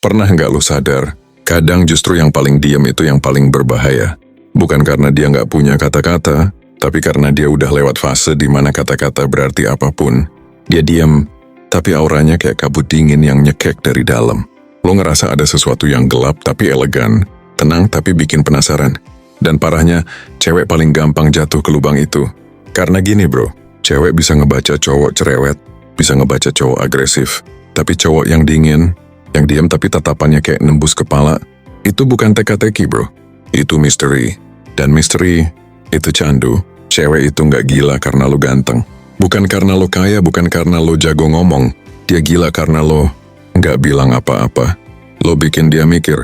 Pernah nggak lu sadar, kadang justru yang paling diam itu yang paling berbahaya. Bukan karena dia nggak punya kata-kata, tapi karena dia udah lewat fase di mana kata-kata berarti apapun. Dia diam, tapi auranya kayak kabut dingin yang nyekek dari dalam. Lo ngerasa ada sesuatu yang gelap tapi elegan, tenang tapi bikin penasaran. Dan parahnya, cewek paling gampang jatuh ke lubang itu. Karena gini bro, cewek bisa ngebaca cowok cerewet, bisa ngebaca cowok agresif. Tapi cowok yang dingin, yang diam tapi tatapannya kayak nembus kepala, itu bukan teka-teki bro. Itu misteri. Dan misteri, itu candu. Cewek itu nggak gila karena lo ganteng. Bukan karena lo kaya, bukan karena lo jago ngomong. Dia gila karena lo nggak bilang apa-apa. Lo bikin dia mikir.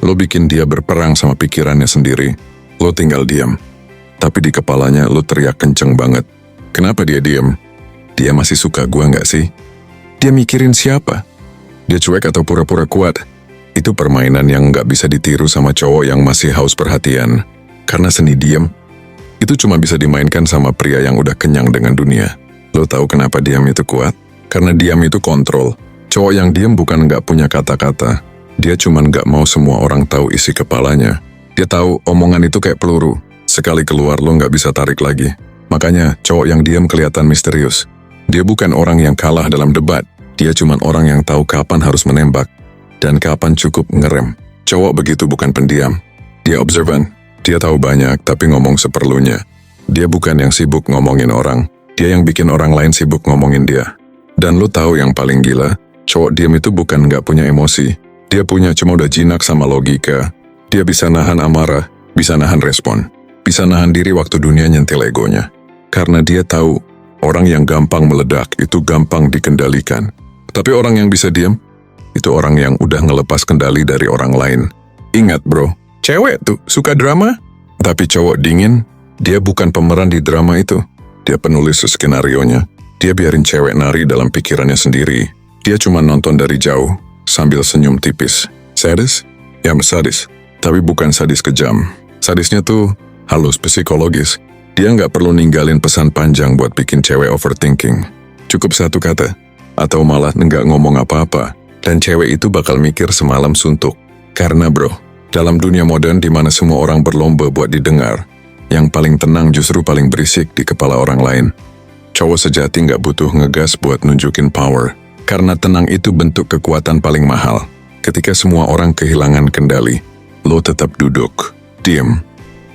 Lo bikin dia berperang sama pikirannya sendiri. Lo tinggal diam. Tapi di kepalanya lo teriak kenceng banget. Kenapa dia diam? Dia masih suka gua nggak sih? Dia mikirin siapa? Dia cuek atau pura-pura kuat? Itu permainan yang nggak bisa ditiru sama cowok yang masih haus perhatian. Karena seni diam, itu cuma bisa dimainkan sama pria yang udah kenyang dengan dunia. Lo tahu kenapa diam itu kuat? Karena diam itu kontrol. Cowok yang diam bukan nggak punya kata-kata. Dia cuma nggak mau semua orang tahu isi kepalanya. Dia tahu omongan itu kayak peluru. Sekali keluar lo nggak bisa tarik lagi. Makanya cowok yang diam kelihatan misterius. Dia bukan orang yang kalah dalam debat. Dia cuma orang yang tahu kapan harus menembak dan kapan cukup ngerem. Cowok begitu bukan pendiam. Dia observant. Dia tahu banyak tapi ngomong seperlunya. Dia bukan yang sibuk ngomongin orang. Dia yang bikin orang lain sibuk ngomongin dia. Dan lu tahu yang paling gila? Cowok diam itu bukan nggak punya emosi. Dia punya, cuma udah jinak sama logika. Dia bisa nahan amarah, bisa nahan respon. Bisa nahan diri waktu dunia nyentil egonya. Karena dia tahu, orang yang gampang meledak itu gampang dikendalikan. Tapi orang yang bisa diam, itu orang yang udah ngelepas kendali dari orang lain. Ingat bro, cewek tuh suka drama. Tapi cowok dingin, dia bukan pemeran di drama itu. Dia penulis skenario-nya. Dia biarin cewek nari dalam pikirannya sendiri. Dia cuma nonton dari jauh, sambil senyum tipis. Sadis? Ya sadis. Tapi bukan sadis kejam. Sadisnya tuh halus psikologis. Dia nggak perlu ninggalin pesan panjang buat bikin cewek overthinking. Cukup satu kata, atau malah nggak ngomong apa-apa. Dan cewek itu bakal mikir semalam suntuk. Karena bro, dalam dunia modern di mana semua orang berlomba buat didengar, yang paling tenang justru paling berisik di kepala orang lain. Cowok sejati nggak butuh ngegas buat nunjukin power. Karena tenang itu bentuk kekuatan paling mahal. Ketika semua orang kehilangan kendali, lo tetap duduk, diem,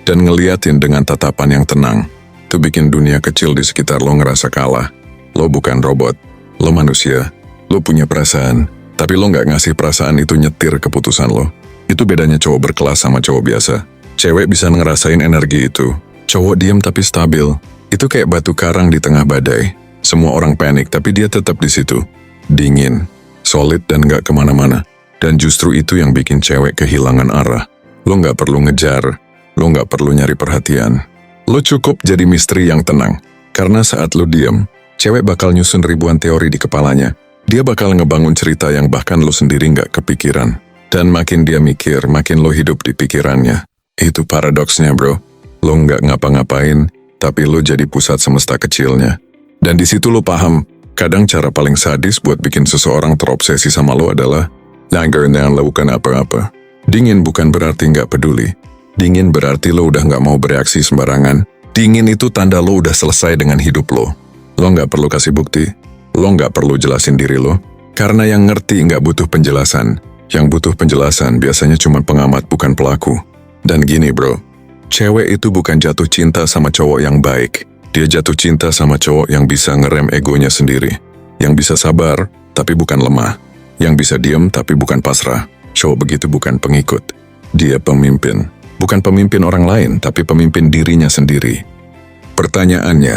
dan ngeliatin dengan tatapan yang tenang. Itu bikin dunia kecil di sekitar lo ngerasa kalah. Lo bukan robot, lo manusia, lo punya perasaan. Tapi lo nggak ngasih perasaan itu nyetir keputusan lo. Itu bedanya cowok berkelas sama cowok biasa. Cewek bisa ngerasain energi itu. Cowok diem tapi stabil. Itu kayak batu karang di tengah badai. Semua orang panik tapi dia tetap di situ. Dingin, solid dan nggak kemana-mana. Dan justru itu yang bikin cewek kehilangan arah. Lo nggak perlu ngejar. Lo nggak perlu nyari perhatian. Lo cukup jadi misteri yang tenang. Karena saat lo diem, cewek bakal nyusun ribuan teori di kepalanya. Dia bakal ngebangun cerita yang bahkan lo sendiri nggak kepikiran. Dan makin dia mikir, makin lo hidup di pikirannya. Itu paradoksnya bro. Lo nggak ngapa-ngapain, tapi lo jadi pusat semesta kecilnya. Dan di situ lo paham, kadang cara paling sadis buat bikin seseorang terobsesi sama lo adalah nggak lakukan apa-apa. Dingin bukan berarti nggak peduli. Dingin berarti lo udah nggak mau bereaksi sembarangan. Dingin itu tanda lo udah selesai dengan hidup lo. Lo nggak perlu kasih bukti. Lo nggak perlu jelasin diri lo. Karena yang ngerti nggak butuh penjelasan. Yang butuh penjelasan biasanya cuma pengamat bukan pelaku. Dan gini bro, cewek itu bukan jatuh cinta sama cowok yang baik. Dia jatuh cinta sama cowok yang bisa ngerem egonya sendiri. Yang bisa sabar, tapi bukan lemah. Yang bisa diem tapi bukan pasrah. Cowok begitu bukan pengikut. Dia pemimpin. Bukan pemimpin orang lain, tapi pemimpin dirinya sendiri. Pertanyaannya,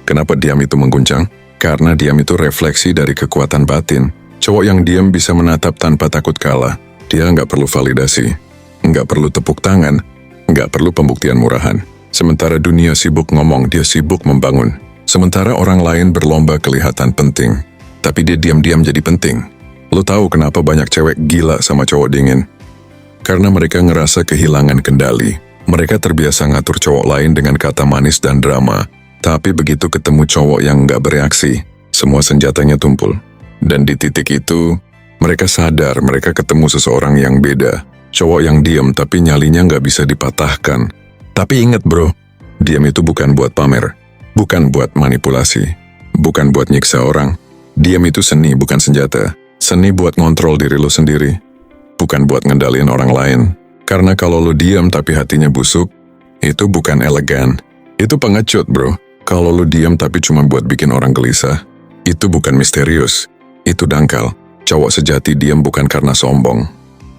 kenapa diam itu mengguncang? Karena diam itu refleksi dari kekuatan batin. Cowok yang diam bisa menatap tanpa takut kalah. Dia nggak perlu validasi, nggak perlu tepuk tangan, nggak perlu pembuktian murahan. Sementara dunia sibuk ngomong, dia sibuk membangun. Sementara orang lain berlomba kelihatan penting, tapi dia diam-diam jadi penting. Lo tahu kenapa banyak cewek gila sama cowok dingin? Karena mereka ngerasa kehilangan kendali. Mereka terbiasa ngatur cowok lain dengan kata manis dan drama. Tapi begitu ketemu cowok yang nggak bereaksi, semua senjatanya tumpul. Dan di titik itu, Mereka sadar mereka ketemu seseorang yang beda. Cowok yang diam tapi nyalinya nggak bisa dipatahkan. Tapi ingat bro, diam itu bukan buat pamer. Bukan buat manipulasi. Bukan buat nyiksa orang. Diam itu seni bukan senjata. Seni buat ngontrol diri lo sendiri. Bukan buat ngendalin orang lain. Karena kalau lo diam tapi hatinya busuk, itu bukan elegan. Itu pengecut bro. Kalau lo diam tapi cuma buat bikin orang gelisah, itu bukan misterius. Itu dangkal. Cowok sejati diam bukan karena sombong,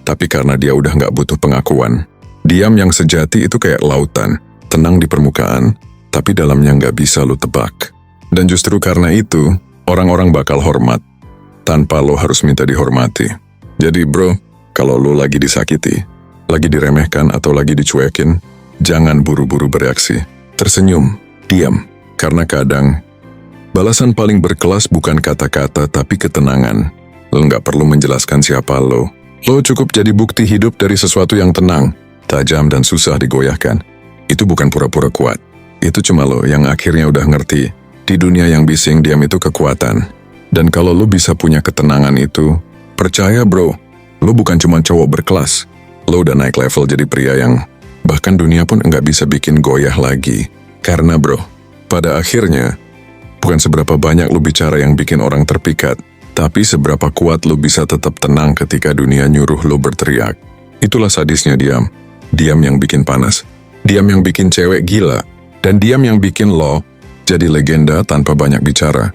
tapi karena dia udah nggak butuh pengakuan. Diam yang sejati itu kayak lautan, tenang di permukaan, tapi dalamnya nggak bisa lo tebak. Dan justru karena itu, orang-orang bakal hormat, tanpa lo harus minta dihormati. Jadi bro, kalau lo lagi disakiti, lagi diremehkan atau lagi dicuekin, jangan buru-buru bereaksi. Tersenyum, diam, karena kadang balasan paling berkelas bukan kata-kata tapi ketenangan. Lo nggak perlu menjelaskan siapa lo. Lo cukup jadi bukti hidup dari sesuatu yang tenang, tajam dan susah digoyahkan. Itu bukan pura-pura kuat. Itu cuma lo yang akhirnya udah ngerti. Di dunia yang bising, diam itu kekuatan. Dan kalau lo bisa punya ketenangan itu, percaya bro, lo bukan cuma cowok berkelas. Lo udah naik level jadi pria yang bahkan dunia pun nggak bisa bikin goyah lagi. Karena bro, pada akhirnya, bukan seberapa banyak lo bicara yang bikin orang terpikat, tapi seberapa kuat lo bisa tetap tenang ketika dunia nyuruh lo berteriak. Itulah sadisnya diam. Diam yang bikin panas. Diam yang bikin cewek gila. Dan diam yang bikin lo jadi legenda tanpa banyak bicara.